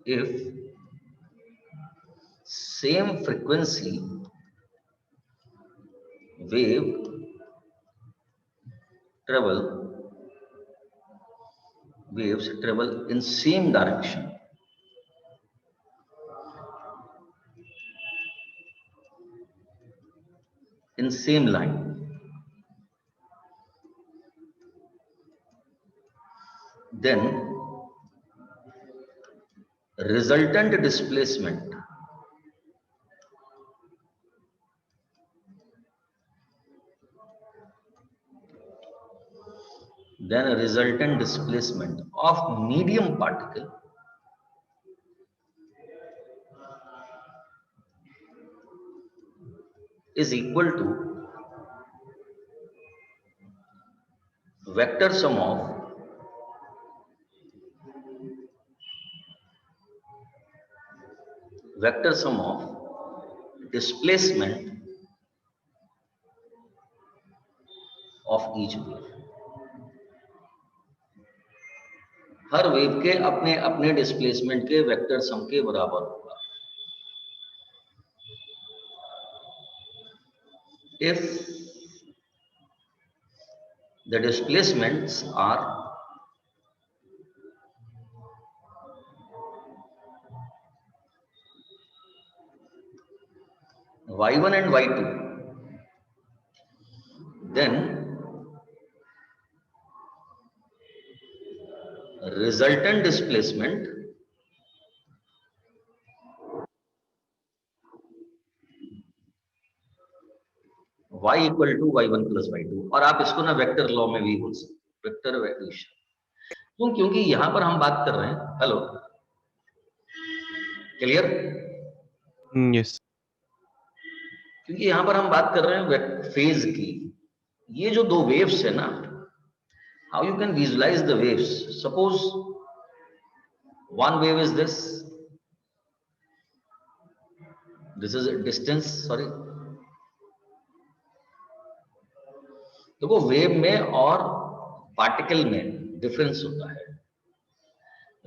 if same frequency wave waves travel in same direction in same line, then resultant displacement of medium particle is equal to vector sum of displacement of each wave. Her wave के अपने अपने displacement के vector sum के बराबर होगा. If the displacements are y1 and y2, then resultant displacement y equal to y1 plus y2. और आप इसको ना वेक्टर लॉ में भी बोल सकते, वेक्टर वेक्टर. क्योंकि यहां पर हम बात कर रहे हैं, हेलो, क्लियर? यस. क्योंकि यहां पर हम बात कर रहे हैं फेज की. ये जो दो वेव्स है ना, how you can visualise the waves. Suppose one wave is this is distance, sorry. देखो वेव में और पार्टिकल में डिफरेंस होता है.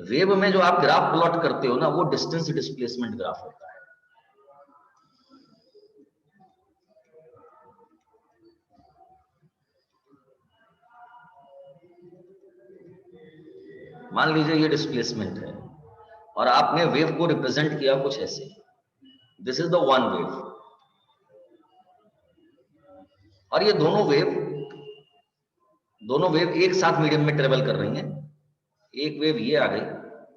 वेव में जो आप ग्राफ प्लॉट करते हो ना, वो डिस्टेंस डिस्प्लेसमेंट ग्राफ होता है. मान लीजिए ये डिस्प्लेसमेंट है और आपने वेव को रिप्रेजेंट किया कुछ ऐसे. This is the one wave, और ये दोनों वेव एक साथ मीडियम में ट्रेवल कर रही हैं. एक वेव ये आ गई,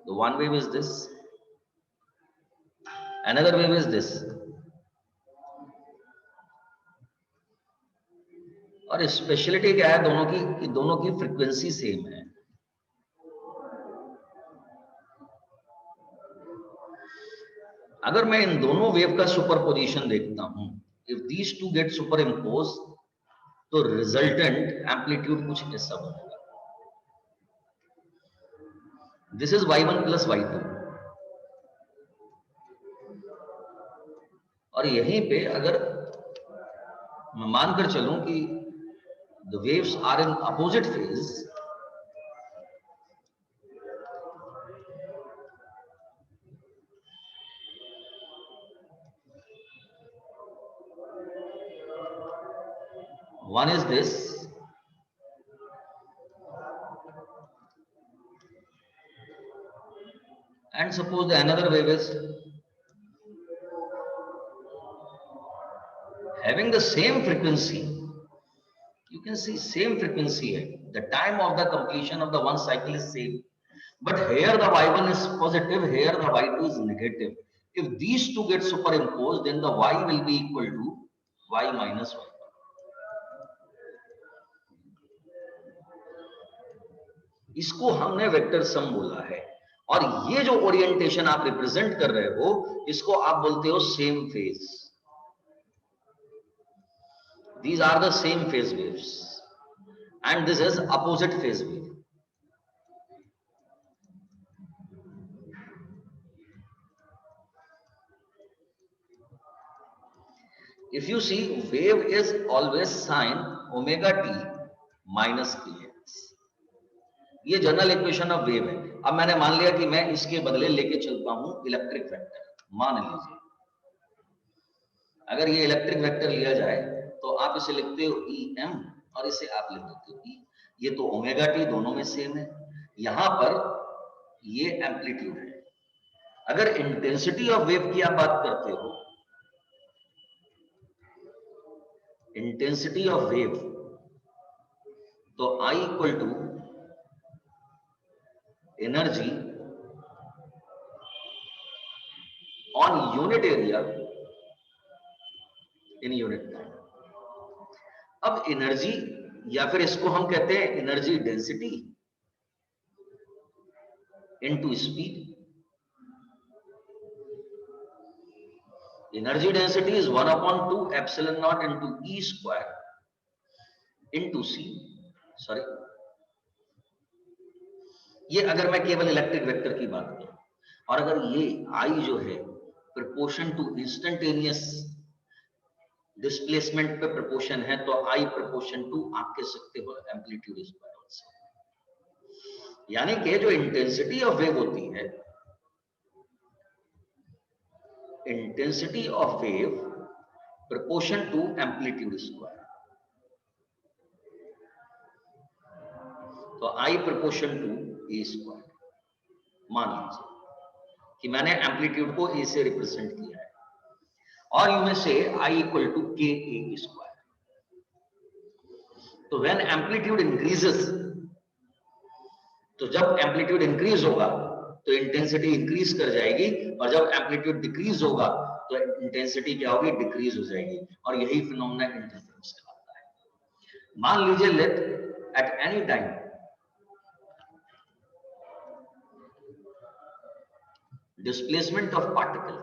तो one wave is this, another wave is this. और स्पेशलिटी क्या है दोनों की, कि दोनों की फ्रीक्वेंसी सेम है. अगर मैं इन दोनों वेव का सुपरपोजिशन देखता हूं, if these two get superimpose, तो रिजल्टेंट एम्पलीट्यूड कुछ ऐसा बनेगा. This is y1 plus y2. और यहीं पे अगर मैं मानकर चलूं कि the waves are in opposite phase, one is this and suppose the another wave is having the same frequency. You can see same frequency hai. The time of the completion of the one cycle is same, but here the y1 is positive, here the y2 is negative. If these two get superimposed, then the y will be equal to y minus y. इसको हमने vector sum बोला है. और ये जो orientation आप represent कर रहे हो, इसको आप बोलते हो same phase. These are the same phase waves, and this is opposite phase wave. If you see, wave is always sine omega t minus kx. ये जनरल इक्वेशन ऑफ वेव है। अब मैंने मान लिया कि मैं इसके बदले लेके चलता हूं इलेक्ट्रिक वेक्टर। मान लीजिए अगर ये इलेक्ट्रिक वेक्टर लिया जाए तो आप इसे लिखते हो ई एम और इसे आप लिख देते हो ई। ये तो ओमेगा टी दोनों में सेम है। यहां पर ये एम्पलीट्यूड है। अगर इंटेंसिटी ऑफ वेव की आप बात करते हो, इंटेंसिटी ऑफ वेव, तो I equal to energy on unit area in unit time. अब एनर्जी, या फिर इसको हम कहते हैं energy density into speed. Energy density is 1/2 epsilon naught into E square into C. Sorry, ये अगर मैं केवल इलेक्ट्रिक वेक्टर की बात करूं, और अगर ये I जो है प्रोपोर्शन टू इंस्टेंटेनियस डिस्प्लेसमेंट पे प्रोपोर्शन है, तो I प्रोपोर्शन टू आप कह सकते हो एम्पलीट्यूड स्क्वायर ऑल्सो। यानी कि जो इंटेंसिटी ऑफ वेव होती है, intensity of wave proportion to amplitude square. तो I proportion to A square. मान लीजिए कि मैंने एम्पलीट्यूड को ए से रिप्रेजेंट किया है, और यू में से I equal to K A square. तो व्हेन एम्पलीट्यूड इंक्रीजेस, तो जब एम्पलीट्यूड इंक्रीज होगा तो इंटेंसिटी इंक्रीज कर जाएगी, और जब एम्पलीट्यूड डिक्रीज होगा तो इंटेंसिटी क्या होगी, डिक्रीज हो जाएगी। और यही फिनोमेना इंटरफेरेंस कहलाता है। मान लीजिए let at any time displacement of particle,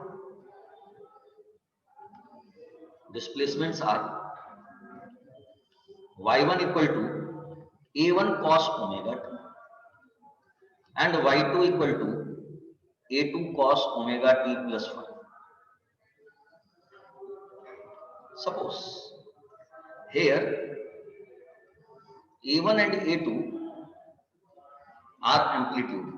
displacements are y1 equal to a1 cos omega t and y2 equal to a2 cos omega t plus 1. Suppose here a1 and a2 are amplitude.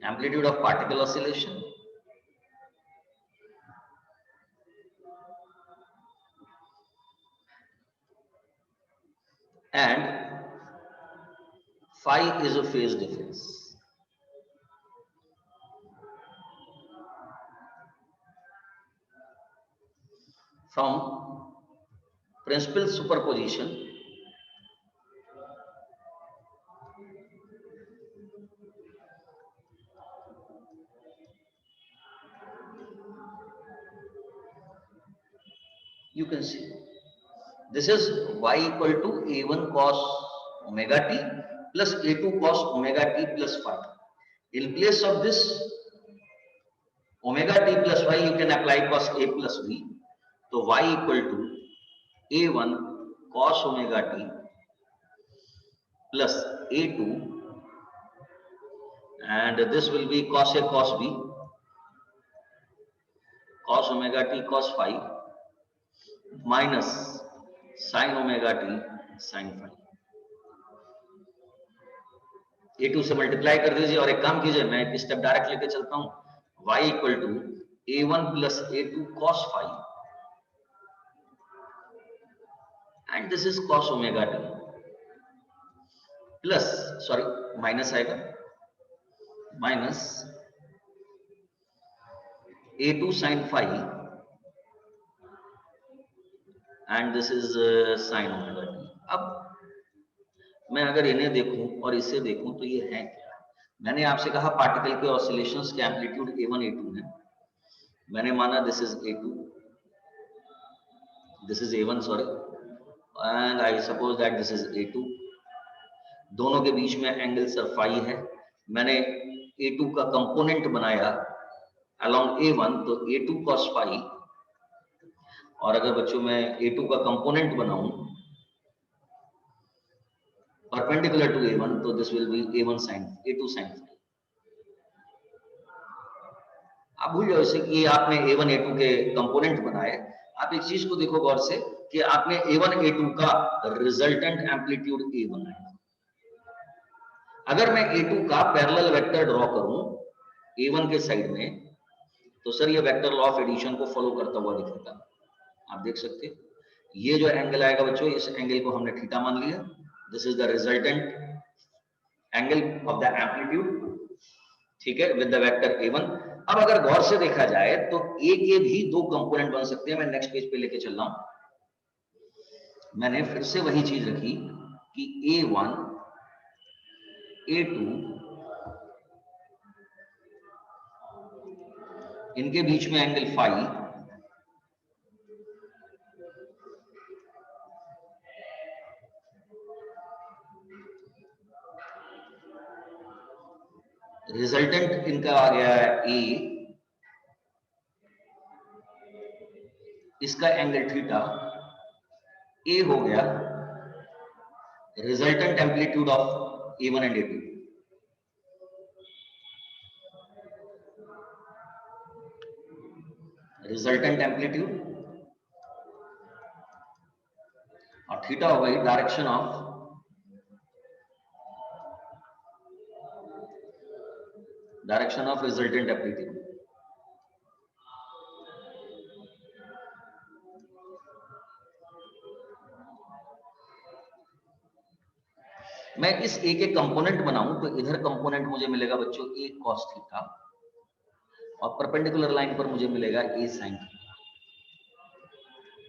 Amplitude of particle oscillation and phi is a phase difference. From principal superposition, you can see this is y equal to a1 cos omega t plus a2 cos omega t plus phi. In place of this omega t plus y, you can apply cos a plus b. So y equal to a1 cos omega t plus a2, and this will be cos a cos b, cos omega t cos phi minus sin omega t sin phi। a2 से multiply कर दीजिए, और एक काम कीजिए, मैं एक step direct लेके चलता हूं। y equal to a1 plus a2 cos phi and this is cos omega t plus, sorry minus आएगा, minus a2 sin phi and this is sin omega t। अब मैं अगर इन्हें देखूं और इसे देखूं तो ये है क्या? मैंने आपसे कहा पार्टिकल के ऑसिलेशंस के एम्पलीट्यूड a1 a2 है। मैंने माना this is a2, this is a1 sorry, and I suppose that this is a2। दोनों के बीच में एंगल सर फाई है। मैंने a2 का कंपोनेंट बनाया अलोंग a1, तो a2 cos phi, और अगर बच्चों मैं a2 का कंपोनेंट बनाऊं perpendicular to a1, तो this will be a1 sin a2 sin phi। आप भूल जाओ इसे कि आपने a1 a2 के कंपोनेंट बनाए, आप एक चीज को देखो गौर से कि आपने A1 A2 का रिजल्टेंट एम्पलीट्यूड A1 है। अगर मैं A2 का पैरेलल वेक्टर ड्रॉ करूं A1 के साइड में, तो सर ये वेक्टर लॉ ऑफ एडिशन को फॉलो करता हुआ दिखेगा। आप देख सकते हैं ये जो एंगल आएगा बच्चों, इस एंगल को हमने थीटा मान लिया। This is the resultant angle of the amplitude, ठीक है, विद द वेक्टर A1। अब अगर गौर से देखा जाए तो A के भी दो कंपोनेंट बन सकते हैं। मैं नेक्स्ट पेज पे लेके चल रहा हूं। मैंने फिर से वही चीज रखी कि A1 A2 इनके बीच में एंगल फाई, रिजल्टेंट इनका आ गया है A, इसका एंगल थीटा, A हो गया resultant amplitude of A1 and A2। Resultant amplitude और थीटा हो गई डायरेक्शन ऑफ रिजल्टेंट एम्पलीट्यूड। मैं इस A के कंपोनेंट बनाऊं तो इधर कंपोनेंट मुझे मिलेगा बच्चों A cos थीटा, और परपेंडिकुलर लाइन पर मुझे मिलेगा A sin थीटा।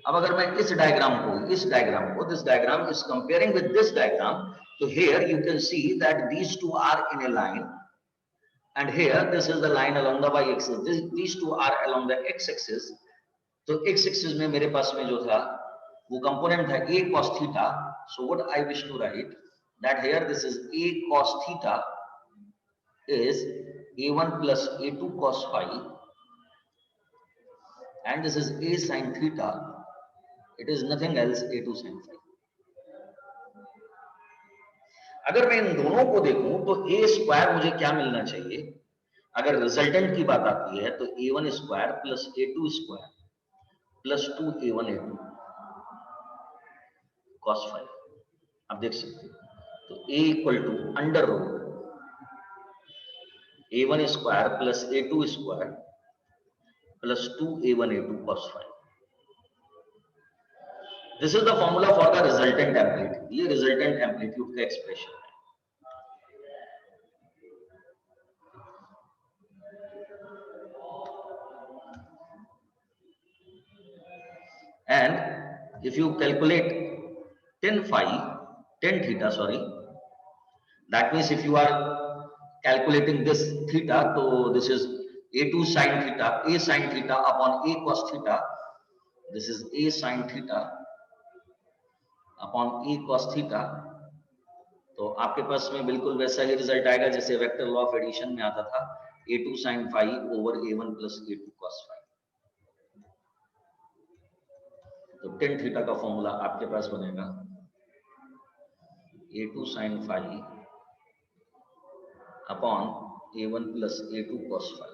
अब अगर मैं इस डायग्राम को this diagram is comparing with this diagram, तो here you can see that these two are in a line and here this is the line along the y axis, these two are along the x axis। तो x axis में मेरे पास में जो था वो component था A cos theta। so what I wish to write that here this is A cos theta is A1 plus A2 cos phi, and this is A sin theta, it is nothing else A2 sin phi। अगर मैं इन दोनों को देखूं तो A square मुझे क्या मिलना चाहिए? अगर रिजल्टेंट की बात आती है तो A1 square plus A2 square plus 2A1 A2 cos phi। आप देख सकते हैं तो A equal to under root A1 square plus A2 square plus 2A1 A2 cos phi। This is the formula for the resultant amplitude. ये resultant amplitude का expression है। And if you calculate tan theta, sorry, that means if you are calculating this theta, so this is A2 sin theta, A sin theta upon A cos theta, this is A sin theta upon A cos theta। तो आपके पास में बिल्कुल वैसा ही result आएगा जैसे vector law of addition में आता था, A2 sin phi over A1 plus A2 cos phi। तो tan थीटा का फॉर्मूला आपके पास बनेगा A2 sin phi upon A1 plus A2 cos phi।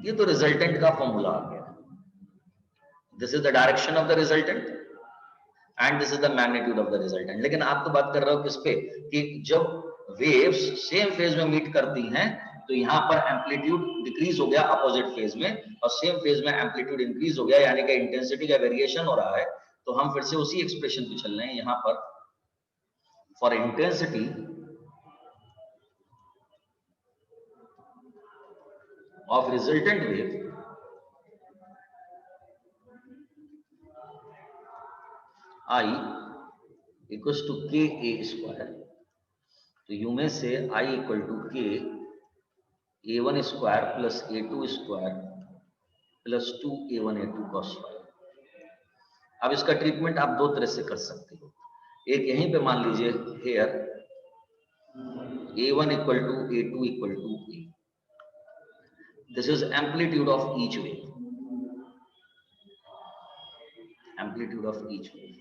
ये तो रिजल्टेंट का फॉर्मूला आ गया। This is the direction of the resultant and this is the magnitude of the resultant. लेकिन आप तो बात कर रहे हो किस पे कि जब वेव्स सेम फेज में मीट करती हैं तो यहां पर एम्पलीट्यूड डिक्रीज हो गया अपोजिट फेज में, और सेम फेज में एम्पलीट्यूड इंक्रीज हो गया, यानी कि इंटेंसिटी का वेरिएशन हो रहा है। तो हम फिर से उसी एक्सप्रेशन पे चल रहे हैं यहां पर। For intensity of resultant wave I equals to K A square. तो यू में से I इक्वल टू के A1 square plus A2 square plus 2A1 A2 cos phi। अब इसका ट्रीटमेंट आप दो तरह से कर सकते हो। एक यहीं पे मान लीजिए here A1 equal to A2 equal to A, this is amplitude of each wave, amplitude of each wave.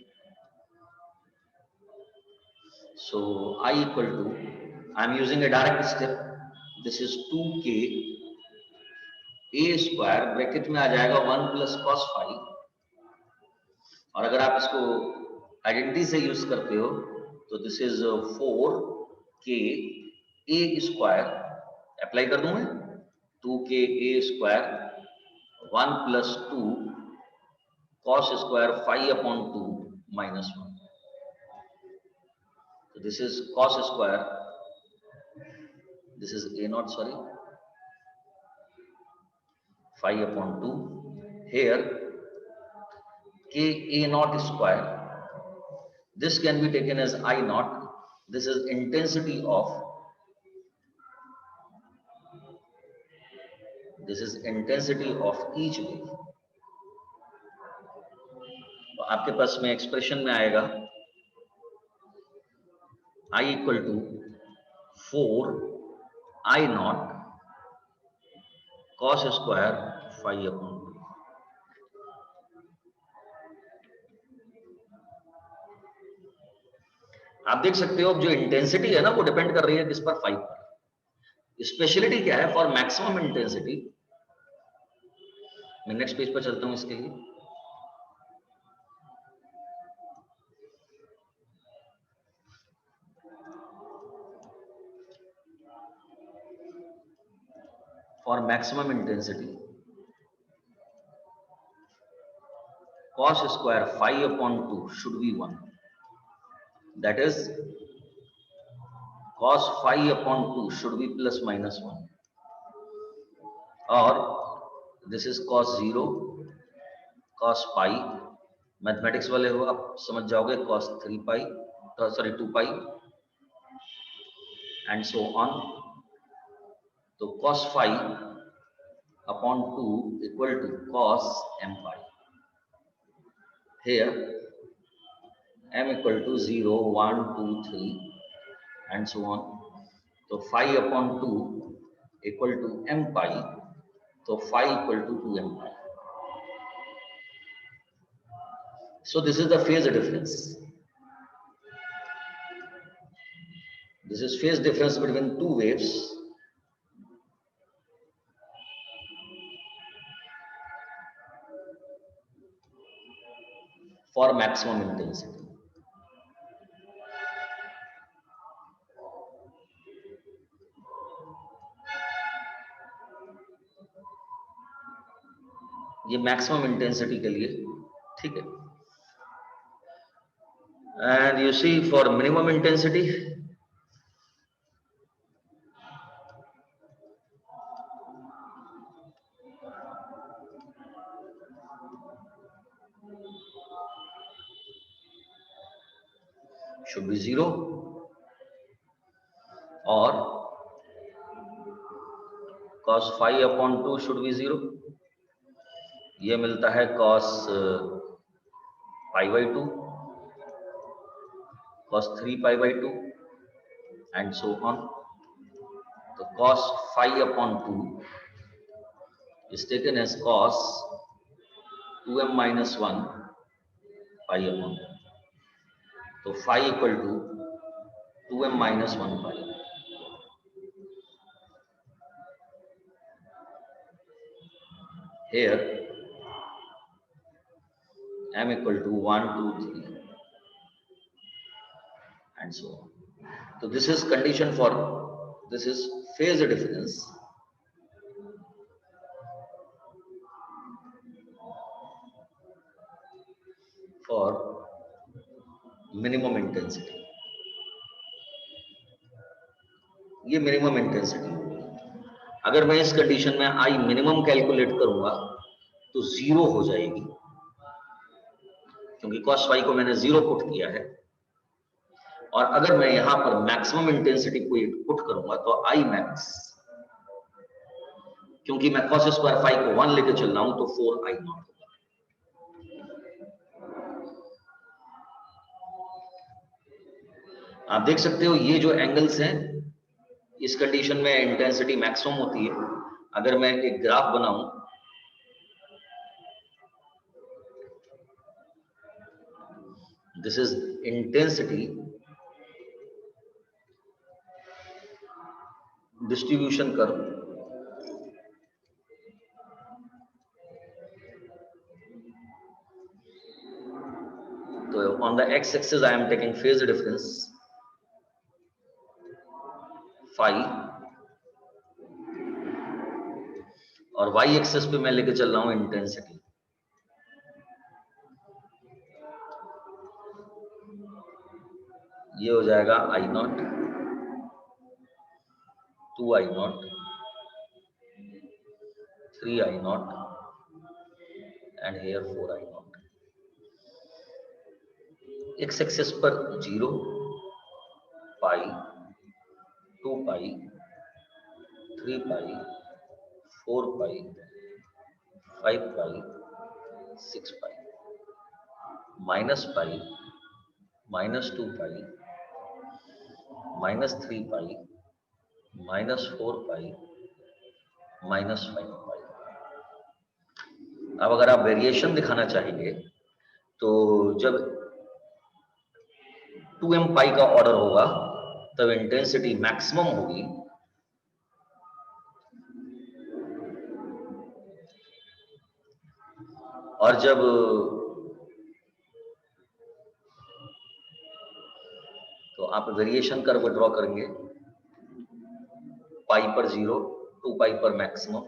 So I equal to, I am using a direct step, this is 2k A square bracket में आ जाएगा 1 plus cos phi, और अगर आप इसको identity से use करते हो तो this is 4k A square, apply कर दूं मैं 2k A square 1 plus 2 cos square phi upon 2 minus 1. So this is cos square, this is a naught, sorry, phi upon 2. Here k a naught square, this can be taken as I naught. This is intensity of, this is intensity of each wave. तो आपके पास में expression में आएगा I equal to 4 I naught cos square phi upon 2. आप देख सकते हो जो इंटेंसिटी है ना वो डिपेंड कर रही है किस पर, फाइव पर. स्पेशलिटी क्या है फॉर मैक्सिमम इंटेंसिटी, मैं नेक्स्ट पेज पर चलता हूं इसके लिए. For maximum intensity cos square phi upon 2 should be 1. That is cos phi upon 2 should be plus minus 1. और this is cos 0, cos pi, mathematics वाले हो आप समझ जाओगे, cos 3 pi, sorry 2 pi and so on. तो cos phi upon 2 equal to cos m pi. Here m equal to 0, 1, 2, 3 and so on. So phi upon 2 equal to m pi. So phi equal to 2m pi. So this is the phase difference. This is phase difference between two waves. For maximum intensity. ये maximum intensity के लिए, ठीक है. And you see for minimum intensity, should be 0 और cos phi upon 2 should be 0. ये मिलता है cos pi by 2, cos 3 pi by 2 and so on. तो cos phi upon 2 is taken as cos 2m minus 1 pi upon 2. तो phi equal to 2m minus 1 pi. Here m equal to 1, 2, 3 and so on. So this is condition for, this is phase difference for minimum intensity. ये minimum intensity, अगर मैं इस condition में I minimum calculate करूंगा तो 0 हो जाएगी, क्योंकि cos phi को मैंने 0 पुट किया है. और अगर मैं यहां पर मैक्सिमम इंटेंसिटी को पुट करूंगा तो आई मैक्स, क्योंकि मैं cos स्क्वायर phi को 1 लेके चल रहा हूं तो 4 I नॉट. आप देख सकते हो ये जो एंगल्स हैं, इस कंडीशन में इंटेंसिटी मैक्सिमम होती है. अगर मैं एक ग्राफ बनाऊं, this is intensity distribution curve. So on the x-axis I am taking phase difference phi, और y-axis पे मैं लेके चल रहा हूं इंटेंसिटी। ये हो जाएगा I not, 2 I not, 3 I not and here 4 I not. x axis पर 0, पाई, 2 पाई, 3 पाई, 4 पाई, 5 पाई, 6 पाई, माइनस पाई, -2 पाई, -3 पाई, -4 पाई, -5 पाई। अब अगर आप वेरिएशन दिखाना चाहेंगे तो जब 2m पाई का ऑर्डर होगा तब इंटेंसिटी मैक्सिमम होगी, और जब तो आप वेरिएशन कर्व ड्रॉ करेंगे, पाई पर 0, 2 पाई पर मैक्सिमम,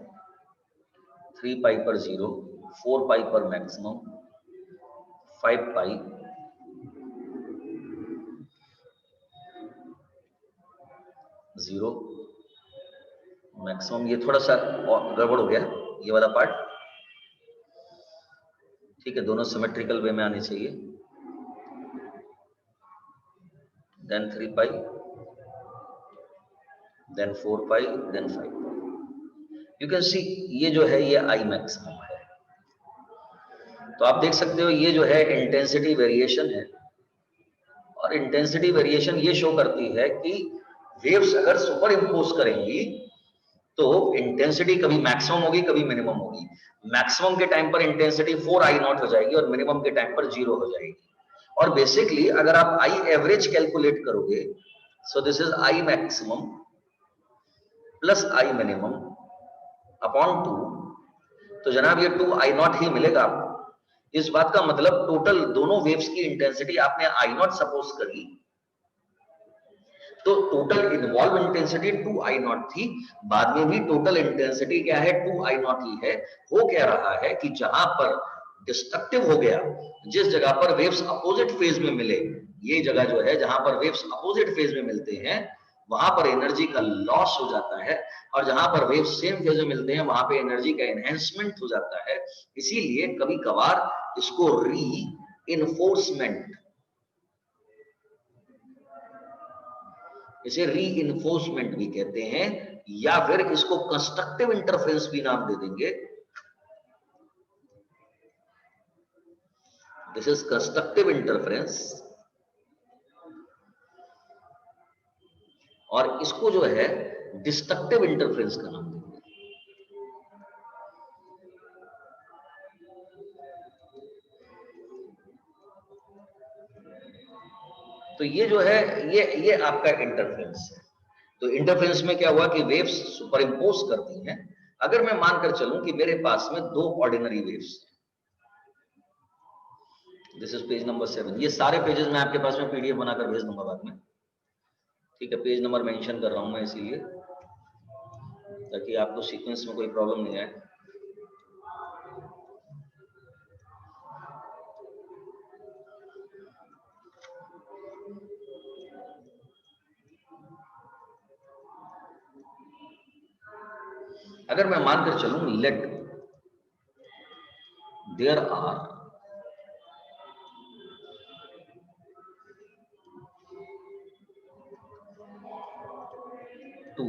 3 पाई पर 0, 4 पाई पर मैक्सिमम, 5 पाई, 0 मैक्सिमम। ये थोड़ा सा गड़बड़ हो गया ये वाला पार्ट, ठीक है, दोनों सिमेट्रिकल वे में आने चाहिए। Then 3 pi, then 4 pi, then 5 pi. You can see ये जो है ये आई मैक्सिमम है। तो आप देख सकते हो ये जो है इंटेंसिटी वेरिएशन है, और इंटेंसिटी वेरिएशन ये शो करती है कि वेव्स अगर सुपर इम्पोज करेंगी तो इंटेंसिटी कभी मैक्सिमम होगी कभी मिनिमम होगी। मैक्सिमम के टाइम पर इंटेंसिटी 4 I नॉट हो जाएगी और मिनिमम के टाइम पर 0 हो जाएगी। और बेसिकली अगर आप आई एवरेज कैलकुलेट करोगे, so this is I maximum plus I minimum upon 2, तो जनाब ये 2 I नॉट ही मिलेगा आपको। इस बात का मतलब टोटल दोनों वेव्स की इंटेंसिटी आपने आई नॉट सपोज करी, तो total involve intensity 2 I not थी। बाद में भी टोटल इंटेंसिटी क्या है, 2 I नॉट ही है। वो कह रहा है कि जहां पर डिस्ट्रक्टिव हो गया, जिस जगह पर वेव्स अपोजिट फेज में मिले, ये जगह जो है जहां पर वेव्स अपोजिट फेज में मिलते हैं वहां पर एनर्जी का लॉस हो जाता है, और जहां पर वेव्स सेम फेज में मिलते हैं वहां पे एनर्जी का एनहेंसमेंट हो जाता है। इसीलिए कभी कभार इसको री इनफोर्समेंट, इसे रीइंफोर्समेंट भी कहते हैं, या फिर इसको कंस्ट्रक्टिव इंटरफेरेंस भी नाम दे देंगे। दिस इज कंस्ट्रक्टिव इंटरफेरेंस, और इसको जो है डिस्ट्रक्टिव इंटरफेरेंस का नाम देंगे। तो ये जो है ये आपका इंटरफेरेंस है। तो इंटरफेरेंस में क्या हुआ कि वेव्स सुपर इम्पोज करती हैं। अगर मैं मानकर चलूं कि मेरे पास में 2 ordinary waves, this is page number 7, ये सारे पेजेस मैं आपके पास में पीडीएफ बनाकर भेज दूंगा बाद में, ठीक है। पेज नंबर मेंशन कर रहा हूं मैं इसीलिए ताकि आपको सीक्वेंस में कोई प्रॉब्लम नहीं आए। अगर मैं मानकर चलूं let there are two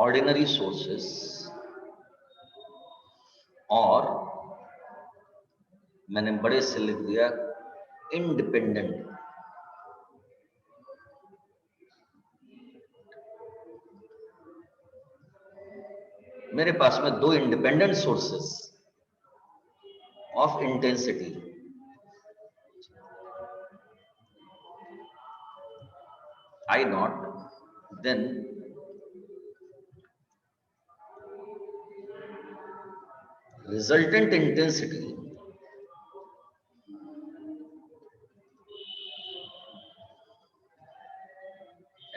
ordinary sources, और मैंने बड़े से लिख दिया इंडिपेंडेंट, मेरे पास में 2 independent sources of intensity, I not, then resultant intensity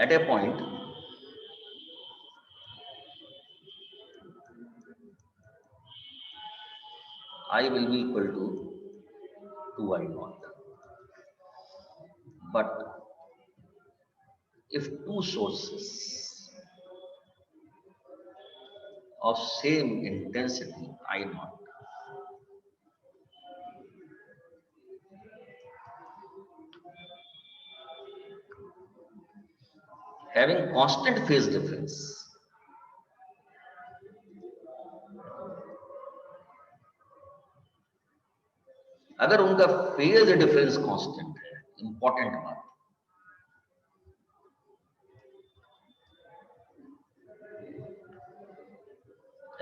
at a point I will be equal to 2 I naught. But if two sources of same intensity I naught having constant phase difference, अगर उनका phase difference constant है, important बात,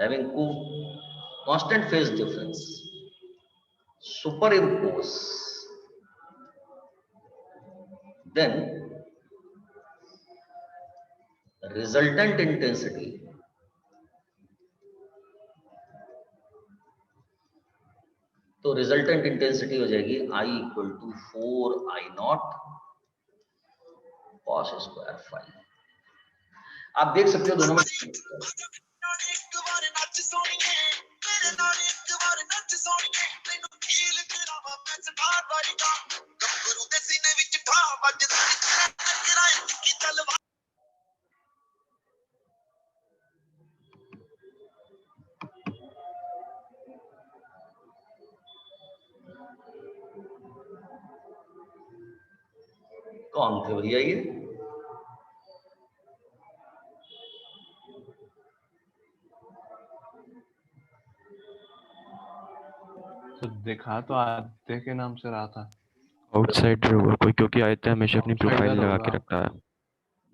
having constant phase difference, superimpose, then resultant intensity तो resultant intensity हो जाएगी I equal to 4 I naught cos square 5। आप देख सकते हो दोनों में कौन थे भैया ये? तो दिखा तो आदित्य के नाम से रहा था। आउटसाइडर होगा कोई, क्योंकि आदित्य हमेशा अपनी प्रोफाइल Outsider लगा होगा। के रखता है।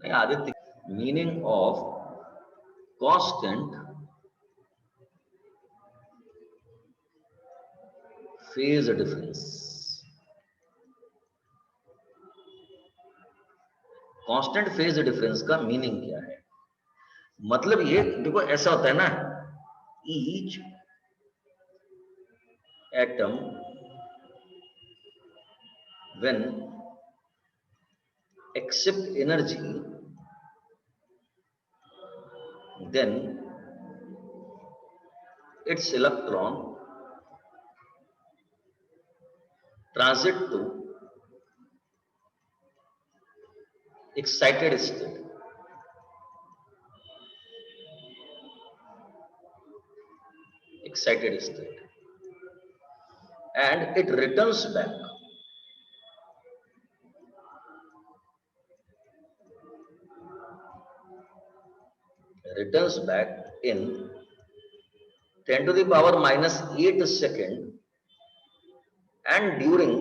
नहीं Aditya, meaning of constant phase difference, constant phase difference का मीनिंग क्या है? मतलब ये देखो ऐसा होता है ना, each atom when accept energy then its electron transit to excited state. Excited state. And it returns back. Returns back in 10 to the power minus 8 second, and during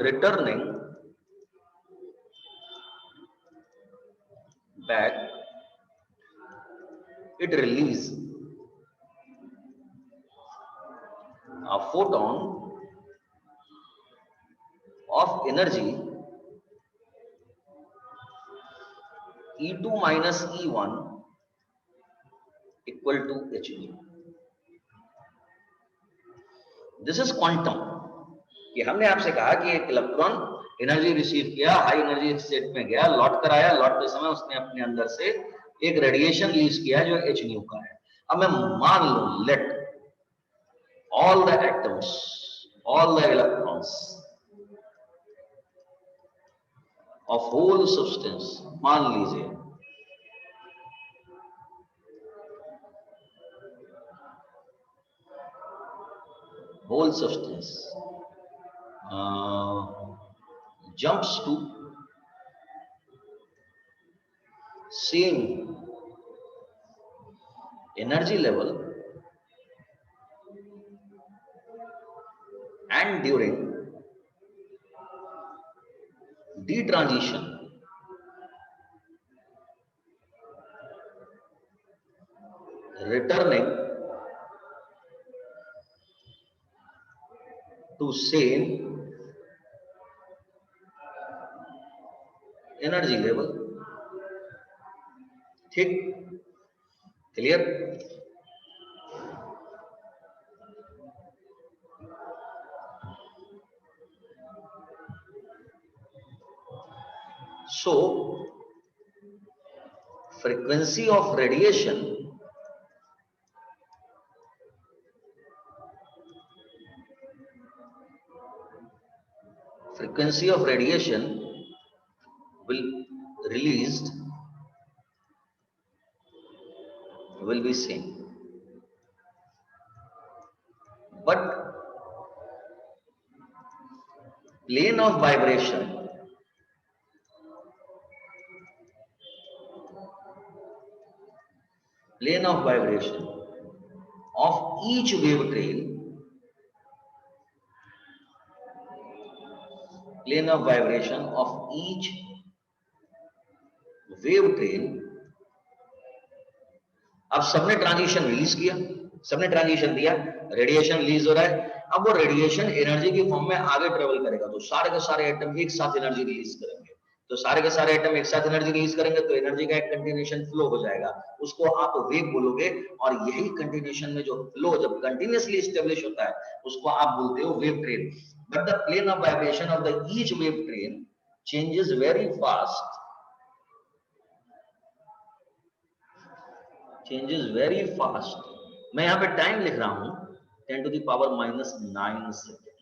returning back, it release a photon of energy E2 minus E1 equal to hν. This is quantum. कि हमने आपसे कहा कि एक electron energy receive किया, high energy state में गया, लौट कर आया, लौटते समय उसने अपने अंदर से एक रेडिएशन रिलीज किया जो hν का है। अब मैं मान लूं, let all the atoms, all the electrons of whole substance, मान लीजिए whole substance jumps to same energy level and during detransition returning to same energy level. ठीक, clear? So frequency of radiation will released will be same, but plane of vibration of each wave train, अब सबने transition release किया, सबने transition दिया, radiation release हो रहा है। अब वो रेडिएशन एनर्जी की फॉर्म में आगे ट्रेवल करेगा, तो सारे के सारे एटम एक साथ एनर्जी रिलीज करेंगे। तो सारे के सारे एटम एक साथ एनर्जी रिलीज करेंगे तो एनर्जी का एक कंटिन्यूएशन फ्लो हो जाएगा, उसको आप वेव बोलोगे। और यही कंटिन्यूएशन में जो फ्लो जब कंटिन्यूअसली एस्टेब्लिश होता है उसको आप बोलते हो wave train. But the plane of vibration of the each wave train changes very fast, मैं यहाँ पे टाइम लिख रहा हूं 10 to the power -9 सेकेंड।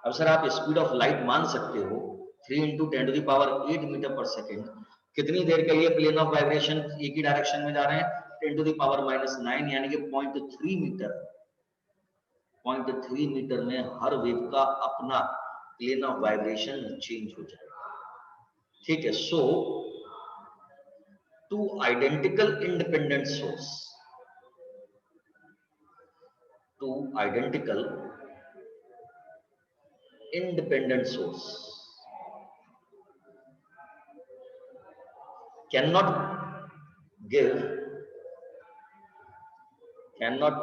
अब सर आप स्पीड ऑफ लाइट मान सकते हो 3 into 10 to the power 8 metre पर सेकेंड। कितनी देर के लिए प्लेन ऑफ वाइब्रेशन एक ही डायरेक्शन में जा रहे हैं? 10 to the power -9 यानी कि 0.3 मीटर। 0.3 मीटर में हर वेव का अपना प्लेन ऑफ वाइब्रेशन चेंज हो जाएगा। ठीक है, सो two identical independent source cannot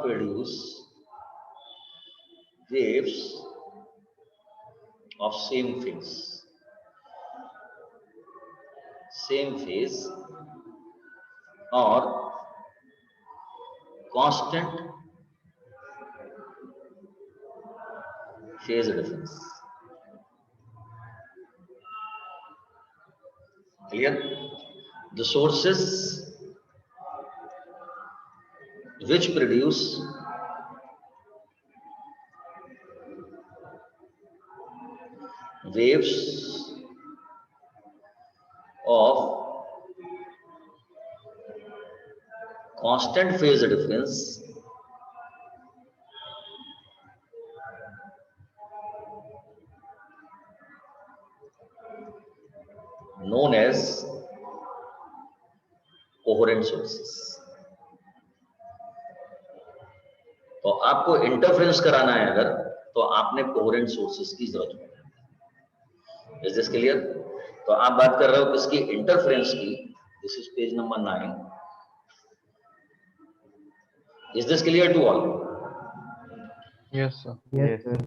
produce waves of same phase or constant phase difference। Clear? The sources which produce waves of constant phase difference known as coherent sources। तो आपको interference कराना है अगर, तो आपने कोहेरेंट सोर्सेस की जरूरत पड़ेगी। Is this clear? तो आप बात कर रहे हो किसकी? इंटरफेरेंस की। This is page number 9। Is this clear to all? Yes, sir. Yes, sir.